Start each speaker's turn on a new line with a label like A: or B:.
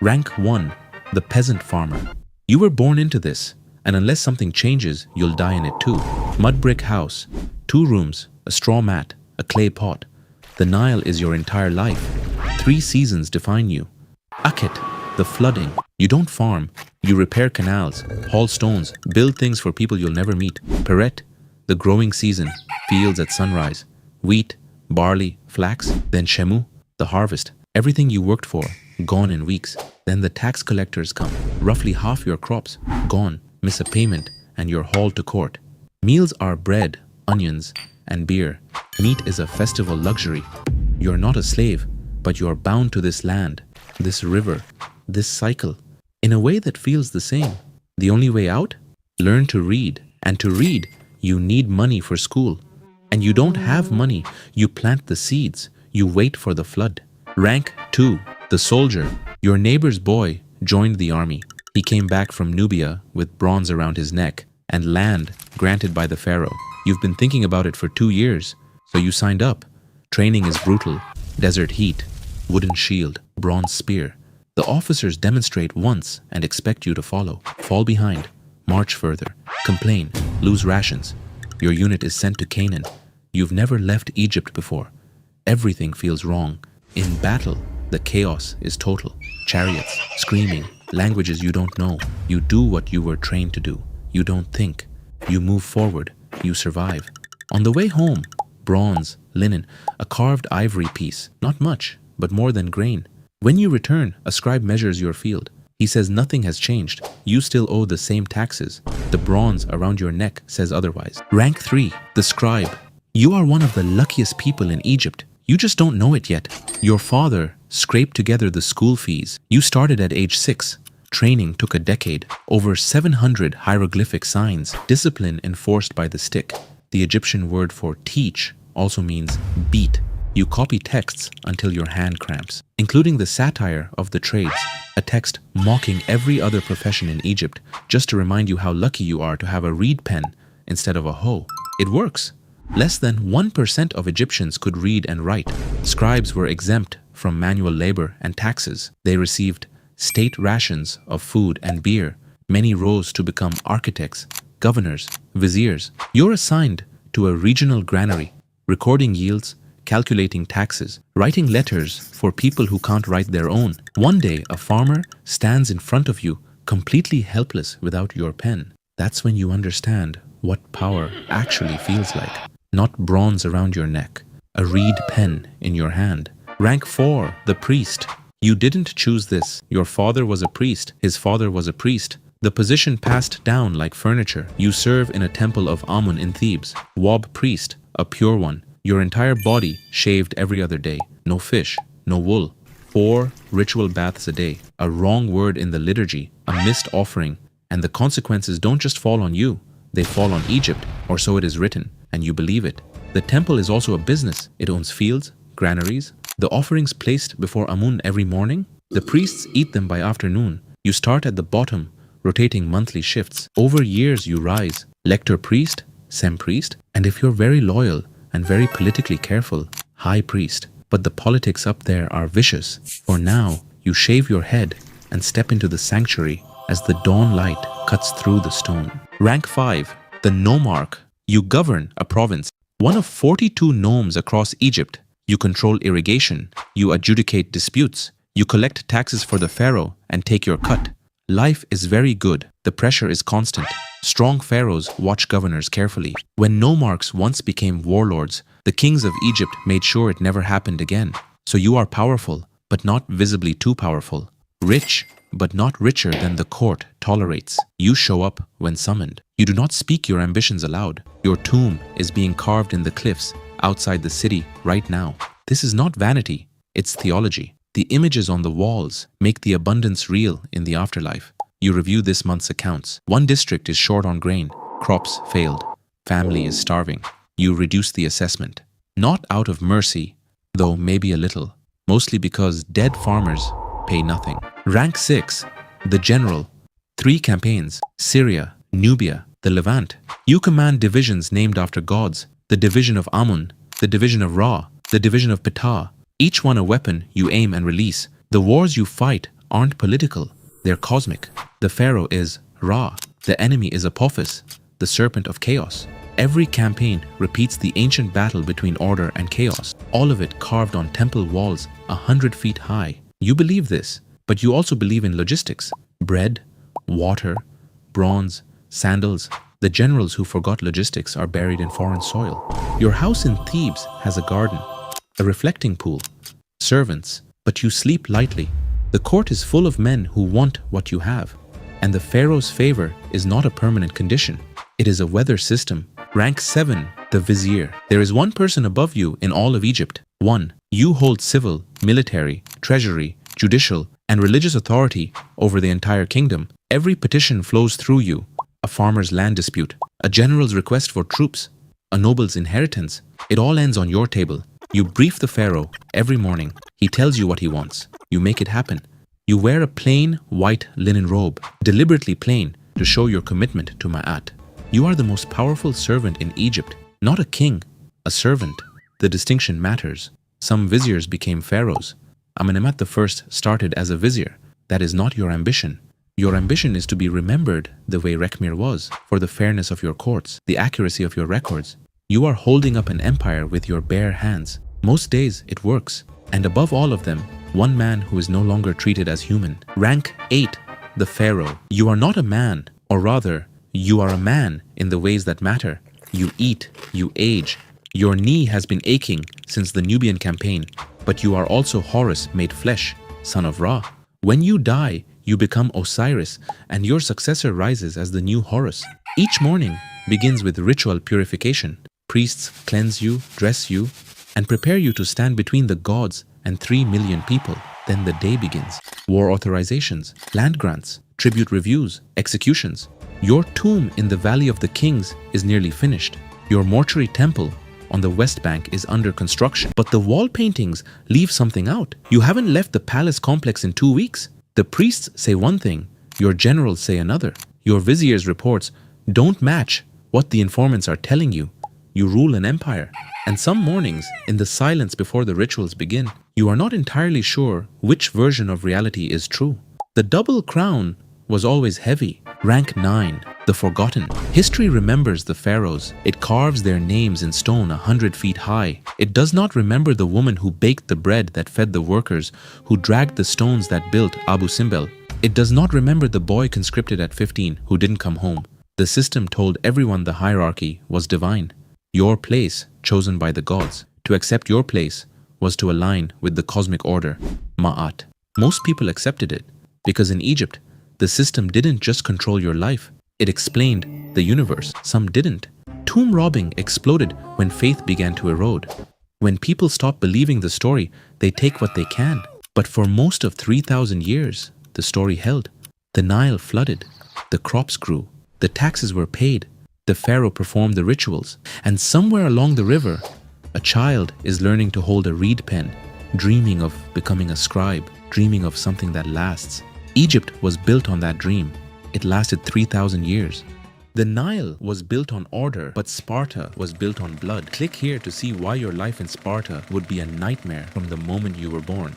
A: Rank 1. The peasant farmer. You were born into this, and unless something changes, you'll die in it too. Mud brick house, 2 rooms, a straw mat, a clay pot. The Nile is your entire life. 3 seasons define you. Akhet, the flooding. You don't farm, you repair canals, haul stones, build things for people you'll never meet. Peret, the growing season, fields at sunrise. Wheat, barley, flax. Then Shemu, the harvest. Everything you worked for, gone in weeks. Then the tax collectors come. Roughly half your crops, gone. Miss a payment, and you're hauled to court. Meals are bread, onions, and beer. Meat is a festival luxury. You're not a slave, but you're bound to this land, this river, this cycle, in a way that feels the same. The only way out? Learn to read. And to read, you need money for school. And you don't have money. You plant the seeds. You wait for the flood. Rank 2. The soldier. Your neighbor's boy joined the army. He came back from Nubia with bronze around his neck and land granted by the pharaoh. You've been thinking about it for 2 years, so you signed up. Training is brutal. Desert heat, wooden shield, bronze spear. The officers demonstrate once and expect you to follow. Fall behind, march further, complain, lose rations. Your unit is sent to Canaan. You've never left Egypt before. Everything feels wrong. In battle, the chaos is total. Chariots, screaming, languages you don't know. You do what you were trained to do. You don't think. You move forward. You survive. On the way home, bronze, linen, a carved ivory piece. Not much, but more than grain. When you return, a scribe measures your field. He says nothing has changed. You still owe the same taxes. The bronze around your neck says otherwise. Rank 3. The scribe. You are one of the luckiest people in Egypt. You just don't know it yet. Your father scraped together the school fees. You started at age 6. Training took a decade. Over 700 hieroglyphic signs. Discipline enforced by the stick. The Egyptian word for teach also means beat. You copy texts until your hand cramps, including the satire of the trades, a text mocking every other profession in Egypt, just to remind you how lucky you are to have a reed pen instead of a hoe. It works. Less than 1% of Egyptians could read and write. Scribes were exempt from manual labor and taxes. They received state rations of food and beer. Many rose to become architects, governors, viziers. You're assigned to a regional granary, recording yields, calculating taxes, writing letters for people who can't write their own. One day, a farmer stands in front of you, completely helpless without your pen. That's when you understand what power actually feels like. Not bronze around your neck, a reed pen in your hand. Rank 4. The priest. You didn't choose this. Your father was a priest. His father was a priest. The position passed down like furniture. You serve in a temple of Amun in Thebes. Wab priest, a pure one. Your entire body shaved every other day. No fish, no wool. 4 ritual baths a day. A wrong word in the liturgy, a missed offering. And the consequences don't just fall on you. They fall on Egypt, or so it is written, and you believe it. The temple is also a business. It owns fields, granaries. The offerings placed before Amun every morning, the priests eat them by afternoon. You start at the bottom, rotating monthly shifts. Over years you rise. Lector priest, sem priest, and if you're very loyal and very politically careful, high priest. But the politics up there are vicious. For now, you shave your head and step into the sanctuary as the dawn light cuts through the stone. Rank 5. The nomarch. You govern a province. One of 42 nomes across Egypt. You control irrigation. You adjudicate disputes. You collect taxes for the pharaoh and take your cut. Life is very good. The pressure is constant. Strong pharaohs watch governors carefully. When nomarchs once became warlords, the kings of Egypt made sure it never happened again. So you are powerful, but not visibly too powerful. Rich, but not richer than the court tolerates. You show up when summoned. You do not speak your ambitions aloud. Your tomb is being carved in the cliffs outside the city right now. This is not vanity, it's theology. The images on the walls make the abundance real in the afterlife. You review this month's accounts. One district is short on grain. Crops failed. Family is starving. You reduce the assessment. Not out of mercy, though maybe a little. Mostly because dead farmers pay nothing. Rank 6. The general. 3 campaigns. Syria, Nubia, the Levant. You command divisions named after gods. The division of Amun, the division of Ra, the division of Ptah. Each one a weapon you aim and release. The wars you fight aren't political, they're cosmic. The pharaoh is Ra, the enemy is Apophis, the serpent of chaos. Every campaign repeats the ancient battle between order and chaos, all of it carved on temple walls 100 feet high. You believe this, but you also believe in logistics. Bread, water, bronze, sandals. The generals who forgot logistics are buried in foreign soil. Your house in Thebes has a garden, a reflecting pool, servants, but you sleep lightly. The court is full of men who want what you have. And the pharaoh's favor is not a permanent condition. It is a weather system. Rank 7, the vizier. There is one person above you in all of Egypt. 1. You hold civil, military, treasury, judicial, and religious authority over the entire kingdom. Every petition flows through you. A farmer's land dispute, a general's request for troops, a noble's inheritance. It all ends on your table. You brief the pharaoh every morning. He tells you what he wants. You make it happen. You wear a plain white linen robe, deliberately plain, to show your commitment to Ma'at. You are the most powerful servant in Egypt, not a king, a servant. The distinction matters. Some viziers became pharaohs. Amenemhat I started as a vizier. That is not your ambition. Your ambition is to be remembered the way Rekhmir was, for the fairness of your courts, the accuracy of your records. You are holding up an empire with your bare hands. Most days it works. And above all of them, one man who is no longer treated as human. Rank 8, the pharaoh. You are not a man, or rather, you are a man in the ways that matter. You eat, you age. Your knee has been aching since the Nubian campaign, but you are also Horus made flesh, son of Ra. When you die, you become Osiris, and your successor rises as the new Horus. Each morning begins with ritual purification. Priests cleanse you, dress you, and prepare you to stand between the gods and 3 million people. Then the day begins. War authorizations, land grants, tribute reviews, executions. Your tomb in the Valley of the Kings is nearly finished. Your mortuary temple on the West Bank is under construction. But the wall paintings leave something out. You haven't left the palace complex in 2 weeks. The priests say one thing, your generals say another. Your vizier's reports don't match what the informants are telling you. You rule an empire. And some mornings, in the silence before the rituals begin, you are not entirely sure which version of reality is true. The double crown was always heavy. Rank 9, the forgotten. History remembers the pharaohs. It carves their names in stone 100 feet high. It does not remember the woman who baked the bread that fed the workers, who dragged the stones that built Abu Simbel. It does not remember the boy conscripted at 15 who didn't come home. The system told everyone the hierarchy was divine. Your place, chosen by the gods. To accept your place was to align with the cosmic order, Ma'at. Most people accepted it because in Egypt, the system didn't just control your life, it explained the universe. Some didn't. Tomb robbing exploded when faith began to erode. When people stop believing the story, they take what they can. But for most of 3,000 years, the story held. The Nile flooded, the crops grew, the taxes were paid, the pharaoh performed the rituals, and somewhere along the river, a child is learning to hold a reed pen, dreaming of becoming a scribe, dreaming of something that lasts. Egypt was built on that dream. It lasted 3,000 years. The Nile was built on order, but Sparta was built on blood. Click here to see why your life in Sparta would be a nightmare from the moment you were born.